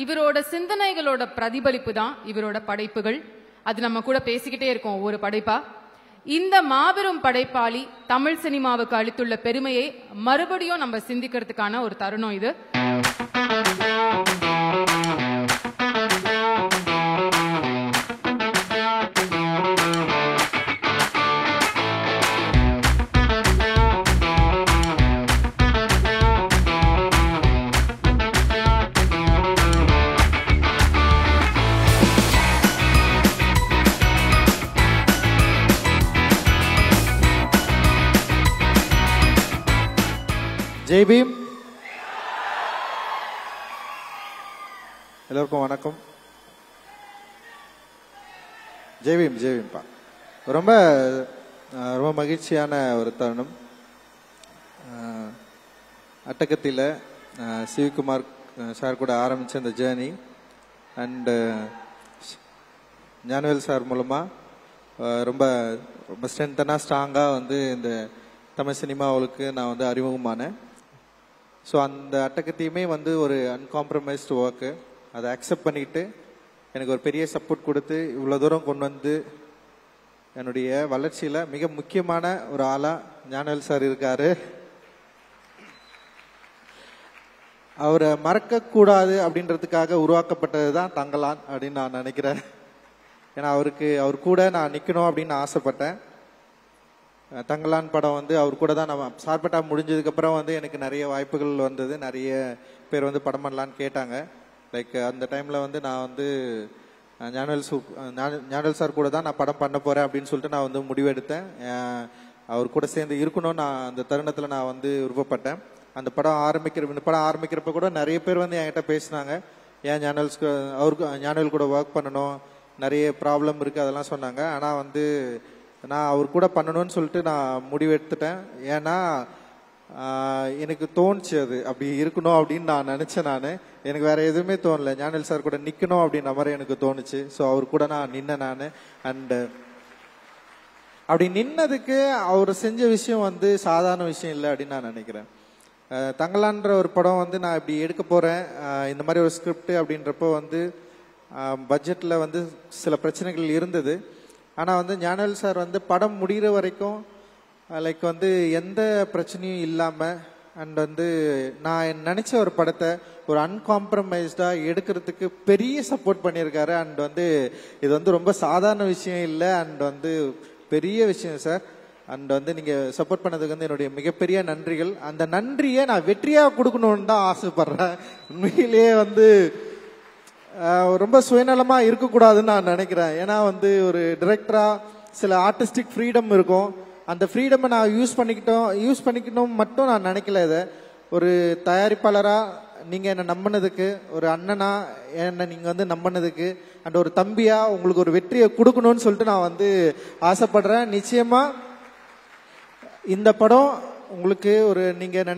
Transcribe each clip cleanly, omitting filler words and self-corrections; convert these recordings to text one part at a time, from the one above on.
இவரோட சிந்தனைகளோட பிரதிபலிப்பு தான் இவரோட படைப்புகள். அது நம்ம கூட பேசிக்கிட்டே இருக்கோம் ஒவ்வொரு படைப்பா. இந்த மாபெரும் படைப்பாளி தமிழ் சினிமாவுக்கு அளித்துள்ள பெருமையை மறுபடியும் நம்ம சிந்திக்கிறதுக்கான ஒரு தருணம் இது. ஜெய் பீம். எல்லோருக்கும் வணக்கம். ஜெய் பீம். ஜெய் பீம்பா. ரொம்ப ரொம்ப மகிழ்ச்சியான ஒரு தருணம். அட்டகத்தில் சிவகுமார் சார் கூட ஆரம்பித்த இந்த ஜேர்னி அண்டு ஞானவேல் சார் மூலமாக ரொம்ப ரொம்ப ஸ்ட்ராங்காக வந்து இந்த தமிழ் சினிமாவுக்கு நான் வந்து அறிமுகமானேன். ஸோ அந்த அட்டகத்தையுமே வந்து ஒரு அன்காம்ப்ரமைஸ்டு ஒர்க்கு, அதை அக்செப்ட் பண்ணிட்டு எனக்கு ஒரு பெரிய சப்போர்ட் கொடுத்து இவ்வளோ தூரம் கொண்டு வந்து என்னுடைய வளர்ச்சியில் மிக முக்கியமான ஒரு ஆளாக ஞானவேல் சார் இருக்காரு. அவரை மறக்கக்கூடாது அப்படின்றதுக்காக உருவாக்கப்பட்டது தான் தங்கலான் அப்படின்னு நான் நினைக்கிறேன். ஏன்னா அவர் கூட நான் நிற்கணும் அப்படின்னு ஆசைப்பட்டேன். தங்கலான் படம் வந்து அவர் கூட தான் நம்ம சார்பட்டா முடிஞ்சதுக்கப்புறம் வந்து எனக்கு நிறைய வாய்ப்புகள் வந்தது. நிறைய பேர் வந்து படம் பண்ணலான்னு கேட்டாங்க. லைக் அந்த டைமில் வந்து நான் வந்து ஞானவேல் சார் கூட தான் நான் படம் பண்ண போகிறேன் அப்படின்னு சொல்லிட்டு நான் வந்து முடிவெடுத்தேன். அவர் கூட சேர்ந்து இருக்கணும்னு நான் அந்த தருணத்தில் நான் வந்து விருப்பப்பட்டேன். இந்த படம் ஆரம்பிக்கிறப்ப கூட நிறைய பேர் வந்து என்கிட்ட பேசினாங்க, ஏன் ஞானவேல் கூட ஒர்க் பண்ணணும், நிறைய ப்ராப்ளம் இருக்குது அதெல்லாம் சொன்னாங்க. ஆனால் வந்து நான் அவர் கூட பண்ணணும்னு சொல்லிட்டு நான் முடிவெடுத்துட்டேன். ஏன்னா எனக்கு தோணுச்சு அது அப்படி இருக்கணும் அப்படின்னு நான் நினச்சேன். எனக்கு வேற எதுவுமே தோணலை, ஞானவேல் சார் கூட நிற்கணும் அப்படின்ற மாதிரி எனக்கு தோணுச்சு. ஸோ அவர் கூட நான் நின்னேன். அண்டு அப்படி நின்னதுக்கு அவர் செஞ்ச விஷயம் வந்து சாதாரண விஷயம் இல்லை அப்படின்னு நான் நினைக்கிறேன். தங்கலான்ற ஒரு படம் வந்து நான் இப்படி எடுக்க போகிறேன், இந்த மாதிரி ஒரு ஸ்கிரிப்ட் அப்படின்றப்போ வந்து பட்ஜெட்டில் வந்து சில பிரச்சனைகள் இருந்தது. ஆனால் வந்து ஞானவேல் சார் வந்து படம் முடிகிற வரைக்கும் லைக் வந்து எந்த பிரச்சனையும் இல்லாமல் அண்ட் வந்து நான் நினச்ச ஒரு படத்தை ஒரு அன்காம்ப்ரமைஸ்டாக எடுக்கிறதுக்கு பெரிய சப்போர்ட் பண்ணியிருக்காரு. அண்ட் வந்து இது வந்து ரொம்ப சாதாரண விஷயம் இல்லை, அண்ட் வந்து பெரிய விஷயம் சார். அண்ட் வந்து நீங்கள் சப்போர்ட் பண்ணதுக்கு வந்து என்னுடைய மிகப்பெரிய நன்றிகள். அந்த நன்றியை நான் வெற்றியாக கொடுக்கணும்னு தான் ஆசைப்படுறேன். உண்மையிலேயே வந்து ரொம்ப சுயநலமாக இருக்கக்கூடாதுன்னு நான் நினைக்கிறேன். ஏன்னா வந்து ஒரு டிரெக்டராக சில ஆர்டிஸ்டிக் ஃப்ரீடம் இருக்கும். அந்த ஃப்ரீடமை நான் யூஸ் பண்ணிக்கணும் மட்டும் நான் நினைக்கல. இதை ஒரு தயாரிப்பாளராக நீங்கள் என்னை நம்பினதுக்கு, ஒரு அண்ணனா என்னை நீங்கள் வந்து நம்பினதுக்கு, அண்ட் ஒரு தம்பியாக உங்களுக்கு ஒரு வெற்றியை கொடுக்கணும்னு சொல்லிட்டு நான் வந்து ஆசைப்படுறேன். நிச்சயமாக இந்த படம் உங்களுக்கு ஒரு நீங்கள்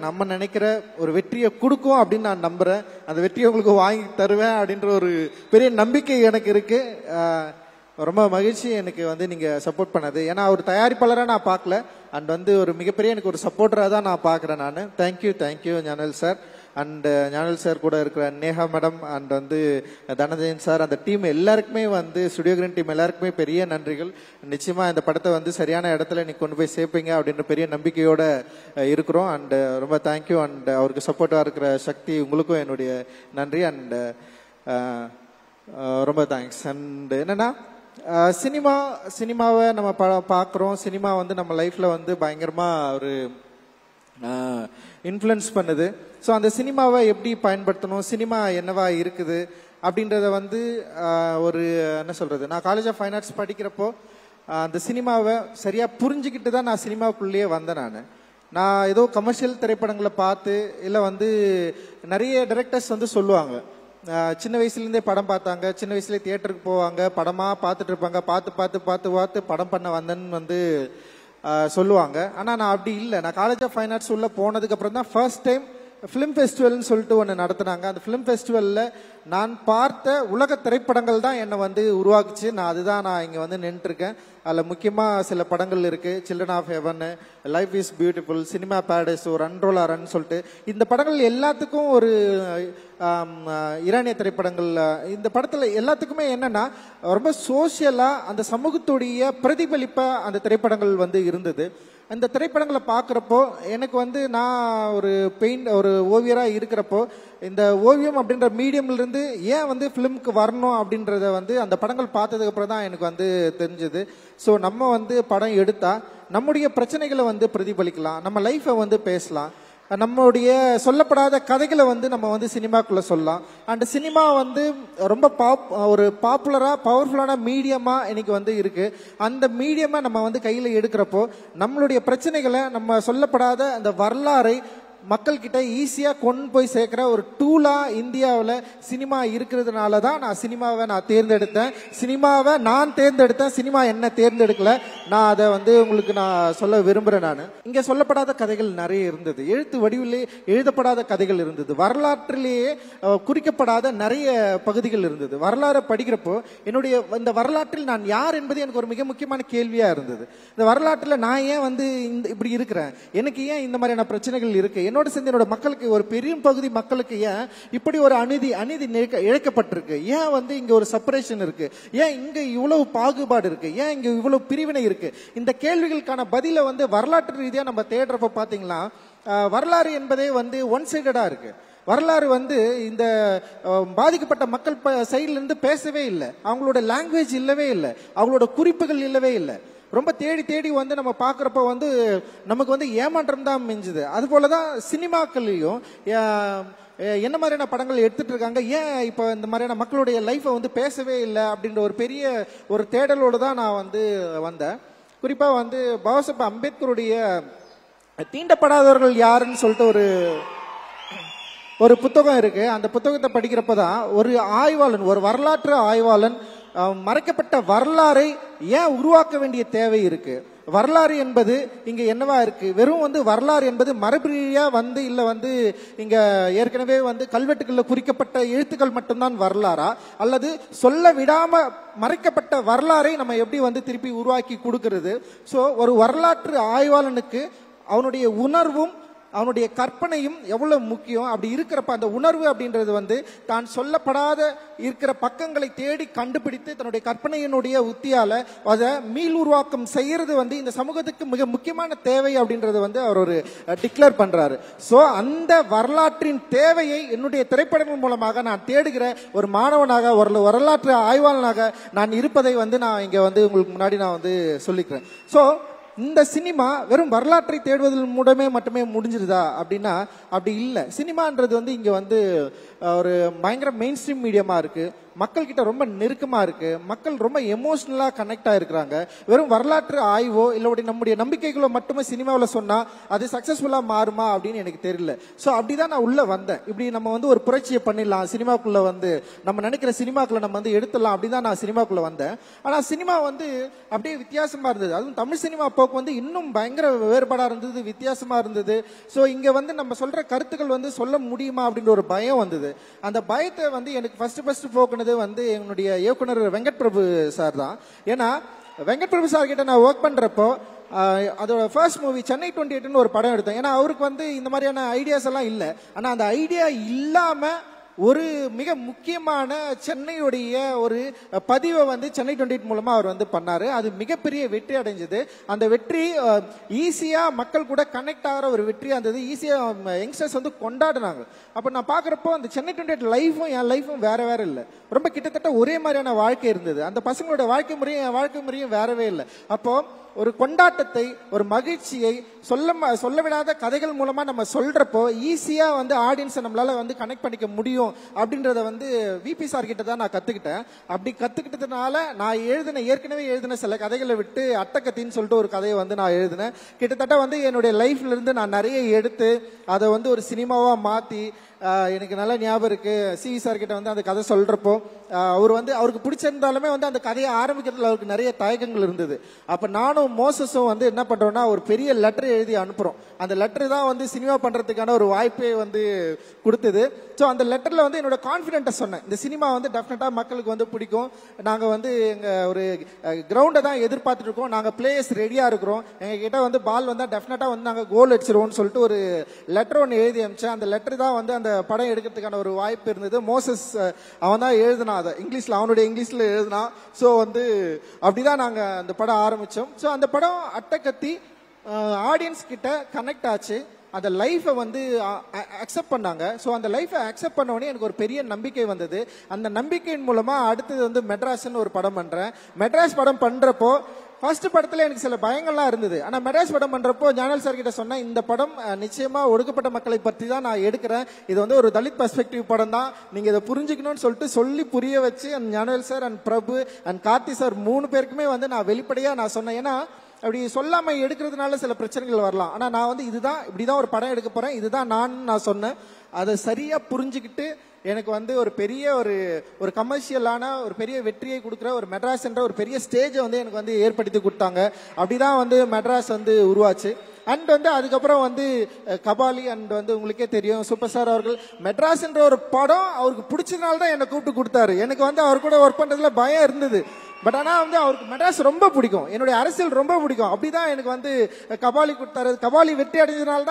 நம்ம நினைக்கிற ஒரு வெற்றியை கொடுக்கும் அப்படின்னு நான் நம்புகிறேன். அந்த வெற்றியை உங்களுக்கு வாங்கி தருவேன் அப்படின்ற ஒரு பெரிய நம்பிக்கை எனக்கு இருக்குது. ரொம்ப மகிழ்ச்சி எனக்கு வந்து நீங்கள் சப்போர்ட் பண்ணது. ஏன்னா ஒரு தயாரிப்பாளராக நான் பார்க்கல, அண்ட் வந்து ஒரு மிகப்பெரிய எனக்கு ஒரு சப்போர்ட்டராக தான் நான் பார்க்குறேன். Thank you Gnanavel sir. And Gnanavel sir கூட இருக்கிற நேஹா மேடம் அண்ட் வந்து தனஞ்சயன் சார், அந்த டீம் எல்லாருக்குமே வந்து ஸ்டுடியோ கிரீன் டீம் எல்லாருக்குமே பெரிய நன்றிகள். நிச்சயமாக இந்த படத்தை வந்து சரியான இடத்துல நீ கொண்டு போய் சேர்ப்பீங்க அப்படின்ற பெரிய நம்பிக்கையோடு இருக்கிறோம். அண்ட் ரொம்ப தேங்க்யூ. அண்ட் அவருக்கு சப்போர்ட்டாக இருக்கிற சக்தி உங்களுக்கும் என்னுடைய நன்றி. அண்ட் ரொம்ப தேங்க்ஸ். அண்ட் என்னென்னா சினிமாவை நம்ம பார்க்குறோம். சினிமா வந்து நம்ம லைஃப்பில் வந்து பயங்கரமாக ஒரு இன்ஃப்ளூயன்ஸ் பண்ணுது. ஸோ அந்த சினிமாவை எப்படி பயன்படுத்தணும், சினிமா என்னவா இருக்குது அப்படின்றத வந்து ஒரு என்ன சொல்கிறது, நான் காலேஜ் ஆஃப் ஃபைன் ஆர்ட்ஸ் படிக்கிறப்போ அந்த சினிமாவை சரியாக புரிஞ்சுக்கிட்டு தான் நான் சினிமாவுக்குள்ளேயே வந்தேன். நான் ஏதோ கமர்ஷியல் திரைப்படங்களை பார்த்து இல்லை வந்து நிறைய டைரக்டர்ஸ் வந்து சொல்லுவாங்க, சின்ன வயசுலேருந்தே படம் பார்த்தாங்க, சின்ன வயசுலேயே தியேட்டருக்கு போவாங்க, படமாக பார்த்துட்டு இருப்பாங்க, பார்த்து படம் பண்ண வந்தேன்னு வந்து சொல்லுவாங்க. ஆனால் நான் அப்படி இல்லை. நான் காலேஜ் ஆஃப் ஃபைன் ஆர்ட்ஸ் உள்ள போனதுக்கு அப்புறம் தான் ஃபர்ஸ்ட் டைம் ஃபிலிம் ஃபெஸ்டிவல்னு சொல்லிட்டு ஒன்று நடத்துனாங்க. அந்த ஃபிலிம் ஃபெஸ்டிவலில் நான் பார்த்த உலக திரைப்படங்கள் தான் என்னை வந்து உருவாக்குச்சு. அதுதான் நான் இங்கே வந்து நின்றுருக்கேன். அதில் முக்கியமாக சில படங்கள் இருக்குது. Children of Heaven, Life Is Beautiful, Cinema Paradiso, ஒரு ரன்ரோலா ரன் சொல்லிட்டு இந்த படங்கள் எல்லாத்துக்கும் ஒரு ஈரானிய திரைப்படங்கள். இந்த படத்தில் எல்லாத்துக்குமே என்னன்னா ரொம்ப சோசியலாக அந்த சமூகத்துடைய பிரதிபலிப்பாக அந்த திரைப்படங்கள் வந்து இருந்தது. அந்த திரைப்படங்களை பார்க்குறப்போ எனக்கு வந்து நான் ஒரு ஓவியராக இருக்கிறப்போ இந்த ஓவியம் அப்படின்ற மீடியம்லேருந்து ஏன் வந்து ஃபிலிமுக்கு வரணும் அப்படின்றத வந்து அந்த படங்கள் பார்த்ததுக்கப்புறம் தான் எனக்கு வந்து தெரிஞ்சது. ஸோ நம்ம வந்து படம் எடுத்தால் நம்முடைய பிரச்சனைகளை வந்து பிரதிபலிக்கலாம், நம்ம லைஃப்பை வந்து பேசலாம், நம்மளுடைய சொல்லப்படாத கதைகளை வந்து நம்ம வந்து சினிமாக்குள்ள சொல்லலாம். அண்ட் சினிமா வந்து ரொம்ப ஒரு பாப்புலரா பவர்ஃபுல்லான மீடியமா இன்னைக்கு வந்து இருக்கு. அந்த மீடியமா நம்ம வந்து கையில எடுக்கிறப்போ நம்மளுடைய பிரச்சனைகளை, நம்ம சொல்லப்படாத அந்த வரலாறை மக்கள் கிட்ட ஈஸியா கொண்டு போய் சேர்க்கிற ஒரு டூலா இந்தியாவில் சினிமா இருக்கிறதுனால தான் நான் சினிமாவை தேர்ந்தெடுத்தேன். சினிமா என்ன தேர்ந்தெடுக்கல. நான் அதை வந்து உங்களுக்கு நான் சொல்ல விரும்புறேன். நான் இங்க சொல்லப்படாத கதைகள் நிறைய இருந்தது, எழுத்து வடிவிலே எழுதப்படாத கதைகள் இருந்தது, வரலாற்றிலேயே குறிக்கப்படாத நிறைய பகுதிகள் இருந்தது. வரலாறு படிக்கிறப்போ என்னுடைய இந்த வரலாற்றில் நான் யார் என்பது எனக்கு ஒரு மிக முக்கியமான கேள்வியா இருந்தது. இந்த வரலாற்றில் நான் ஏன் வந்து இப்படி இருக்கிறேன், எனக்கு ஏன் இந்த மாதிரியான பிரச்சனைகள் இருக்கு, என்னோட சேர்ந்து என்னோட மக்களுக்கு, ஒரு பெரிய பகுதி மக்களுக்கு ஏன் இப்படி ஒரு அநீதி இழைக்கப்பட்டிருக்கு, ஏன் வந்து இங்க ஒரு செப்பரேஷன் இருக்கு, ஏன் இங்க இவ்வளவு பாகுபாடு இருக்கு, ஏன் இங்க இவ்வளவு பிரிவினை இருக்கு. இந்த கேள்விகளுக்கான பதில வந்து வரலாற்று ரீதியா நம்ம தேடுறப்ப பாத்தீங்கன்னா வரலாறு என்பதே வந்து ஒன் சைடடா இருக்கு. வரலாறு வந்து இந்த பாதிக்கப்பட்ட மக்கள் சைட்ல இருந்து பேசவே இல்லை, அவங்களோட லாங்குவேஜ் இல்லவே இல்லை, அவங்களோட குறிப்புகள் இல்லவே இல்லை. ரொம்ப தேடி தேடி வந்து நம்ம பார்க்குறப்ப வந்து நமக்கு வந்து ஏமாற்றம் தான் மிஞ்சுது. அது போலதான் சினிமாக்கள்லையும் என்ன மாதிரியான படங்கள் எடுத்துட்டு இருக்காங்க, ஏன் இப்போ இந்த மாதிரியான மக்களுடைய லைஃப்பை வந்து பேசவே இல்லை அப்படின்ற ஒரு பெரிய ஒரு தேடலோடு தான் நான் வந்து வந்தேன். குறிப்பாக வந்து பாபாசாஹேப் அம்பேத்கருடைய தீண்டப்படாதவர்கள் யாருன்னு சொல்லிட்டு ஒரு புத்தகம் இருக்கு. அந்த புத்தகத்தை படிக்கிறப்பதான் ஒரு ஆய்வாளன், ஒரு வரலாற்று ஆய்வாளன் மறைக்கப்பட்ட வரலாறை ஏன் உருவாக்க வேண்டிய தேவை இருக்கு, வரலாறு என்பது இங்க என்னவா இருக்கு, வெறும் வந்து வரலாறு என்பது மரபுரியா வந்து இல்ல வந்து இங்க ஏற்கனவே வந்து கல்வெட்டுகள்ல குறிக்கப்பட்ட எழுத்துக்கள் மட்டும்தான் வரலாறா, அல்லது சொல்ல விடாம மறைக்கப்பட்ட வரலாறை நம்ம எப்படி வந்து திருப்பி உருவாக்கி கொடுக்கிறது. சோ ஒரு வரலாற்று ஆய்வாளனுக்கு அவனுடைய உணர்வும் அவனுடைய கற்பனையும் எவ்வளவு முக்கியம். அப்படி இருக்கிறப்ப அந்த உணர்வு அப்படின்றது வந்து தான் சொல்லப்படாத இருக்கிற பக்கங்களை தேடி கண்டுபிடித்து தன்னுடைய கற்பனையினுடைய உத்தியால அதை மீள் உருவாக்கம் செய்யறது வந்து இந்த சமூகத்துக்கு மிக முக்கியமான தேவை அப்படின்றது வந்து அவர் ஒரு டிக்ளேர் பண்றாரு. சோ அந்த வரலாற்றின் தேவையை என்னுடைய திரைப்படங்கள் மூலமாக நான் தேடுகிற ஒரு மாணவனாக, ஒரு வரலாற்று ஆய்வாளனாக நான் இருப்பதை வந்து நான் இங்க வந்து உங்களுக்கு முன்னாடி நான் வந்து சொல்லிக்கிறேன். சோ இந்த சினிமா வெறும் வரலாற்றை தேடுவதன் மூலமே மட்டுமே முடிஞ்சிருதா அப்படின்னா அப்படி இல்லை. சினிமான்றது வந்து இங்க வந்து ஒரு பயங்கர மெயின் ஸ்ட்ரீம் மீடியமா இருக்கு, மக்கள் கிட்ட ரொம்ப நெருக்கமா இருக்கு, மக்கள் ரொம்ப எமோஷனலா கனெக்ட் ஆயிருக்கிறாங்க. வெறும் வரலாற்று ஆய்வோ இல்ல நம்முடைய நம்பிக்கைகளோ மட்டுமே சினிமாவில் சொன்னா அது சக்சஸ்ஃபுல்லா மாறுமா அப்படின்னு எனக்கு தெரியல. ஸோ அப்படிதான் நான் உள்ள வந்தேன். இப்படி நம்ம வந்து ஒரு புரட்சியை பண்ணிடலாம் சினிமாக்குள்ள, வந்து நம்ம நினைக்கிற சினிமாக்குள்ள நம்ம வந்து எடுத்துடலாம் அப்படிதான் நான் சினிமாக்குள்ள வந்தேன். ஆனா சினிமா வந்து அப்படியே வித்தியாசமா இருந்தது. அதுவும் தமிழ் சினிமா போக்கு வந்து இன்னும் பயங்கர வேறுபாடா இருந்தது, வித்தியாசமா இருந்தது. ஸோ இங்க வந்து நம்ம சொல்ற கருத்துக்கள் வந்து சொல்ல முடியுமா அப்படின்ற ஒரு பயம் வந்தது. அந்த பயத்தை வந்து எனக்கு ஃபர்ஸ்ட் போக்குனது வந்து என்னுடைய இயக்குனர் வெங்கட் பிரபு சார் தான். ஏன்னா வெங்கட் பிரபு சார் கிட்ட நான் ஒர்க் பண்றப்போ அதோட ஃபர்ஸ்ட் மூவி சென்னை 28 ஒரு படம் எடுத்தேன். ஏன்னா அவருக்கு வந்து இந்த மாதிரியான ஐடியாஸ் எல்லாம் இல்லை. ஆனா அந்த ஐடியா இல்லாம ஒரு மிக முக்கியமான சென்னையுடைய ஒரு பதிவை வந்து சென்னை 28 மூலமா அவர் வந்து பண்ணாரு. அது மிகப்பெரிய வெற்றி அடைஞ்சது. அந்த வெற்றி ஈஸியா மக்கள் கூட கனெக்ட் ஆகிற ஒரு வெற்றியா இருந்தது. ஈஸியா யங்ஸ்டர்ஸ் வந்து கொண்டாடினாங்க. அப்ப நான் பாக்குறப்போ அந்த சென்னை 28 லைஃபும் என் லைஃபும் வேற இல்லை, ரொம்ப கிட்டத்தட்ட ஒரே மாதிரியான வாழ்க்கை இருந்தது. அந்த பசங்களோட வாழ்க்கை முறையும் வேறவே இல்லை. அப்போ ஒரு கொண்டாட்டத்தை, ஒரு மகிழ்ச்சியை சொல்ல விடாத கதைகள் மூலமா நம்ம சொல்றப்போ ஈஸியா வந்து ஆடியன்ஸை நம்மளால வந்து கனெக்ட் பண்ணிக்க முடியும் அப்படின்றத வந்து விபி சார் கிட்ட தான் நான் கத்துக்கிட்டேன். அப்படி கத்துக்கிட்டதுனால நான் ஏற்கனவே எழுதின சில கதைகளை விட்டு அட்டக்கத்தின்னு சொல்லிட்டு ஒரு கதையை வந்து நான் எழுதினேன். கிட்டத்தட்ட வந்து என்னுடைய லைஃப்ல இருந்து நான் நிறைய எடுத்து அதை வந்து ஒரு சினிமாவா மாத்தி எனக்கு நல்ல ஞாபகம் இருக்கு. சிவி சார் கிட்ட வந்து அந்த கதை சொல்றப்போ அவர் வந்து அவருக்கு பிடிச்சிருந்தாலுமே வந்து அந்த கதையை ஆரம்பிக்கிறதுல அவருக்கு நிறைய தயக்கங்கள் இருந்தது. அப்ப நானும் மோசஸும் வந்து என்ன பண்றோம்னா ஒரு பெரிய லெட்டர் எழுதி அனுப்புறோம். அந்த லெட்டர் தான் வந்து சினிமா பண்றதுக்கான ஒரு வாய்ப்பை வந்து கொடுத்தது. ஸோ அந்த லெட்டர்ல வந்து என்னோட கான்ஃபிடென்ட்டை சொன்னேன். இந்த சினிமா வந்து டெஃபினட்டா மக்களுக்கு வந்து பிடிக்கும். நாங்க வந்து எங்க ஒரு கிரவுண்டை தான் எதிர்பார்த்துட்டு இருக்கோம். நாங்க பிளேயர்ஸ் ரெடியா இருக்கிறோம். எங்க கிட்ட வந்து பால் வந்தா டெஃபினட்டா வந்து நாங்க கோல் அடிச்சிருவோம்னு சொல்லிட்டு ஒரு லெட்டர் ஒன்று எழுதி அனுப்பிச்சேன். அந்த லெட்டர் தான் வந்து அந்த படம் எடுக்கிறதுக்கான ஒரு வாய்ப்பு இருந்தது. மோசஸ் அவன் தான் எழுதினான், அதை இங்கிலீஷ்ல அவனுடைய இங்கிலீஷ்ல எழுதினான். ஸோ வந்து அப்படிதான் நாங்க அந்த படம் ஆரம்பிச்சோம். ஸோ அந்த படம் அட்டகத்தி ஆடியன்ஸ் கிட்ட கனெக்ட் ஆச்சு. அந்த லைஃபை வந்து அக்செப்ட் பண்ணாங்க. ஸோ அந்த லைஃபை அக்செப்ட் பண்ண உடனே எனக்கு ஒரு பெரிய நம்பிக்கை வந்தது. அந்த நம்பிக்கையின் மூலமா அடுத்தது வந்து மெட்ராஸ்ன்னு ஒரு படம் பண்றேன். மெட்ராஸ் படம் பண்றப்போ ஃபர்ஸ்ட் படத்துல எனக்கு சில பயங்கள்லாம் இருந்தது. ஆனா மெட்ராஸ் படம் பண்றப்போ ஞானல் சார் கிட்ட சொன்னேன், இந்த படம் நிச்சயமா ஒடுக்கப்பட்ட மக்களை பற்றி தான் நான் எடுக்கிறேன். இது வந்து ஒரு தலித் பெர்ஸ்பெக்டிவ் படம் தான், நீங்க இதை புரிஞ்சுக்கணும்னு சொல்லிட்டு சொல்லி புரிய வச்சு அண்ட் ஞானல் sir and Prabhu and Karthi sir 3 பேருக்குமே வந்து நான் வெளிப்படையா நான் சொன்னேன். ஏன்னா அப்படி சொல்லாம எடுக்கிறதுனால சில பிரச்சனைகள் வரலாம். ஆனா நான் வந்து இதுதான் இப்படிதான் ஒரு படம் எடுக்க போறேன், இதுதான் நான் சொன்னேன். அதை சரியா புரிஞ்சுக்கிட்டு எனக்கு வந்து ஒரு பெரிய ஒரு கமர்ஷியலான ஒரு பெரிய வெற்றியை கொடுக்குற ஒரு மெட்ராஸ் என்ற ஒரு பெரிய ஸ்டேஜை வந்து எனக்கு வந்து ஏற்படுத்தி கொடுத்தாங்க. அப்படிதான் வந்து மெட்ராஸ் வந்து உருவாச்சு. அண்ட் வந்து அதுக்கப்புறம் வந்து கபாலி அண்ட் வந்து உங்களுக்கே தெரியும் சூப்பர் ஸ்டார் அவர்கள் மெட்ராஸ் என்ற ஒரு படம் அவருக்கு பிடிச்சதுனால தான் என்னை கூப்பிட்டு கொடுத்தாரு. எனக்கு வந்து அவர் கூட ஒர்க் பண்றதுல பயம் இருந்தது. பட் ஆனா வந்து அவருக்கு மெட்ராஸ் ரொம்ப பிடிக்கும், என்னுடைய அரசியல் ரொம்ப பிடிக்கும். அப்படிதான் எனக்கு வந்து கபாலி கொடுத்தாரு. கபாலி வெற்றி அடைஞ்சதுனால